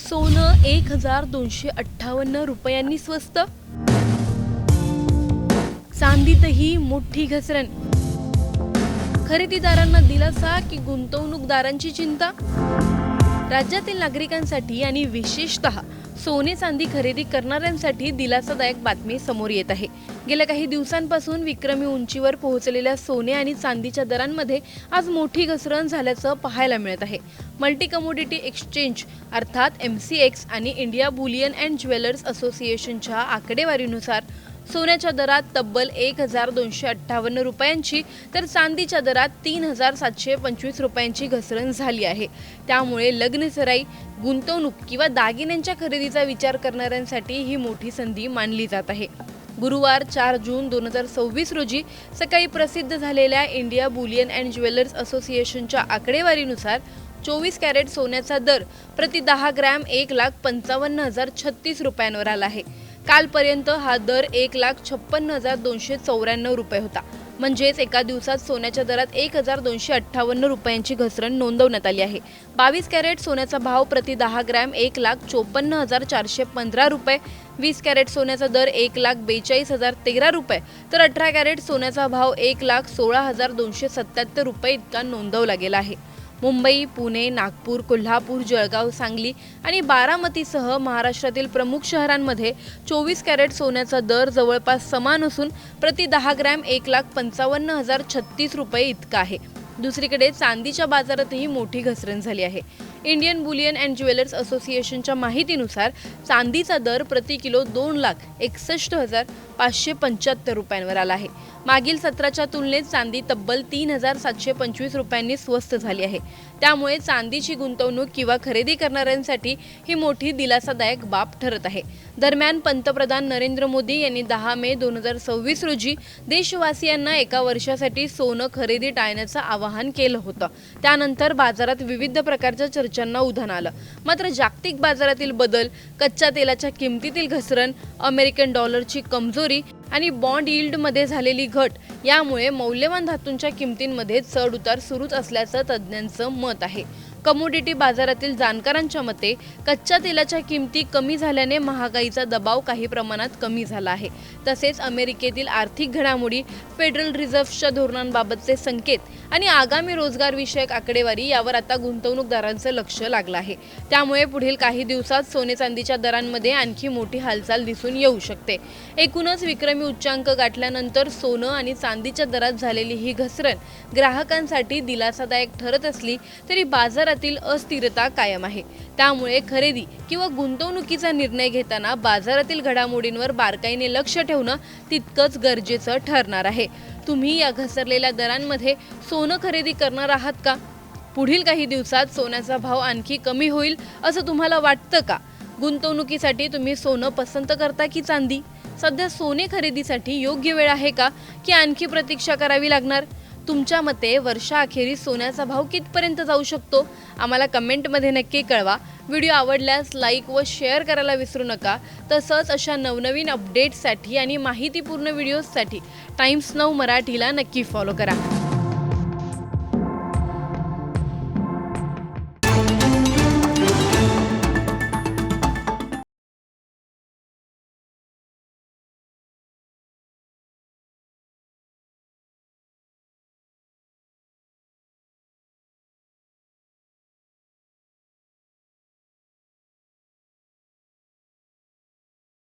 सोनं 1258 रुपयांनी स्वस्त, चांदीतही मोठी घसरण. खरेदीदारांना दिलासा की गुंतवणूकदारांची चिंता? राज्यातील नागरिकांसाठी आणि विशेषतः सोने चांदी खरेदी करणाऱ्यांसाठी दिलासादायक बातमी समोर येत आहे. गेल्या काही दिवसांपासून विक्रमी उंचीवर पोहोचलेल्या सोने आणि चांदीच्या दरांमध्ये आज मोठी घसरण झाल्याचं पाहायला मिळत आहे. मल्टी कमोडिटी एक्सचेंज अर्थात MCX आणि इंडिया बुलियन अँड ज्वेलर्स असोसिएशनच्या आकडेवारीनुसार सोन्याच्या दरात तब्बल 1258 रुपयांची तर चांदीच्या दरात 3725 रुपयांची घसरण झाली आहे. त्यामुळे लग्नसराई, गुंतवणूक किंवा दागिन्यांच्या खरेदीचा विचार करणाऱ्यांसाठी ही मोठी संधी मानली जात आहे. गुरुवार 4 जून 2026 रोजी सकाळी प्रसिद्ध झालेल्या इंडिया बुलियन अँड ज्वेलर्स असोसिएशनच्या आकडेवारीनुसार 24 कॅरेट सोन्याचा दर प्रति 10 ग्रॅम 1,55,036 रुपयांवर आला आहे. कालपर्यंत हा दर 1,56,294 रुपये होता. म्हणजेच एका दिवसात सोन्याच्या दरात 1,258 रुपयांची घसरण नोंदवण्यात आली आहे. 22 कॅरेट सोन्याचा भाव प्रति 10 ग्रॅम 1,54,415 रुपये, 20 कॅरेट सोन्याचा दर 1,42,013 रुपये तर 18 कॅरेट सोन्याचा भाव 1,16,277 रुपये इतका नोंदवला गेला आहे. मुंबई, पुणे, नागपूर, कोल्हापूर, जळगाव, सांगली आणि बारामतीसह महाराष्ट्रातील प्रमुख शहरांमध्ये 24 कॅरेट सोन्याचा दर जवळपास समान असून प्रति 10 ग्रॅम 1,55,036 रुपये इतका आहे. दुसरीकडे चांदीच्या बाजारातही मोठी घसरण झाली आहे. इंडियन बुलियन अँड ज्वेलर्स असोसिएशनच्या माहितीनुसार चांदीचा दर प्रति किलो 2,61,575 रुपयांवर आला आहे. मागील सत्राच्या तुलनेत चांदी तब्बल 3,725 रुपयांनी स्वस्त झाली आहे. त्यामुळे चांदीची गुंतवणूक किंवा खरेदी करणाऱ्यांसाठी ही मोठी दिलासादायक बाब ठरत आहे. दरम्यान पंतप्रधान नरेंद्र मोदी यांनी 10 मे 2026 रोजी देशवासियांना एका वर्षासाठी सोनं खरेदी टाळण्याचं आवाहन केलं होतं. त्यानंतर बाजारात विविध प्रकारच्या चर्चांना उधाण आलं. मात्र जागतिक बाजारातील बदल, कच्च्या तेलाच्या किमतीतील घसरण, अमेरिकन डॉलरची कमजोरी आणि बॉन्ड यील्डमध्ये झालेली घट यामुळे मौल्यवान धातूंच्या किमतींमध्ये चढ उतार सुरूच असल्याचं तज्ज्ञांचं मत आहे. कमोडिटी बाजारातील जाणकारांच्या मते कच्च्या तेलाच्या किमती कमी झाल्याने महागाईचा दबाव काही प्रमाणात कमी झाला आहे. तसेच अमेरिकेतील आर्थिक घडामोडी, फेडरल रिझर्व्हच्या धोरणांबाबतचे संकेत आणि आगामी रोजगार विषयक आकडेवारी यावर आता गुंतवणूकदारांचं लक्ष लागलं आहे. त्यामुळे पुढील काही दिवसात सोने चांदीच्या दरांमध्ये आणखी मोठी हालचाल दिसून येऊ शकते. एकूणच विक्रमी उच्चांक गाठल्यानंतर सोनं आणि चांदीच्या दरात झालेली ही घसरण ग्राहकांसाठी दिलासादायक ठरत असली तरी बाजारातील अस्थिरता कायम आहे. त्यामुळे खरेदी किंवा गुंतवणुकीचा निर्णय घेताना बाजारातील घडामोडींवर बारकाईने लक्ष ठेवणं तितकंच गरजेचं ठरणार आहे. तुम्ही या घसरलेल्या दरांमध्ये सोनं खरेदी करणार आहात का? पुढील काही दिवसात सोन्याचा भाव आणखी कमी होईल असं तुम्हाला वाटतं का? गुंतवणुकीसाठी तुम्ही सोनं पसंत करता की चांदी? सध्या सोने खरेदीसाठी योग्य वेळ आहे का की आणखी प्रतीक्षा करावी लागणार? तुमच्या मते वर्षाअखेरीस सोन्याचा भाव कितपर्यंत जाऊ शकतो? आम्हाला कमेंटमध्ये नक्की कळवा. व्हिडिओ आवडल्यास लाईक व शेअर करायला विसरू नका. तसंच अशा नवनवीन अपडेट्ससाठी आणि माहितीपूर्ण व्हिडिओजसाठी टाइम्स नाऊ मराठीला नक्की फॉलो करा.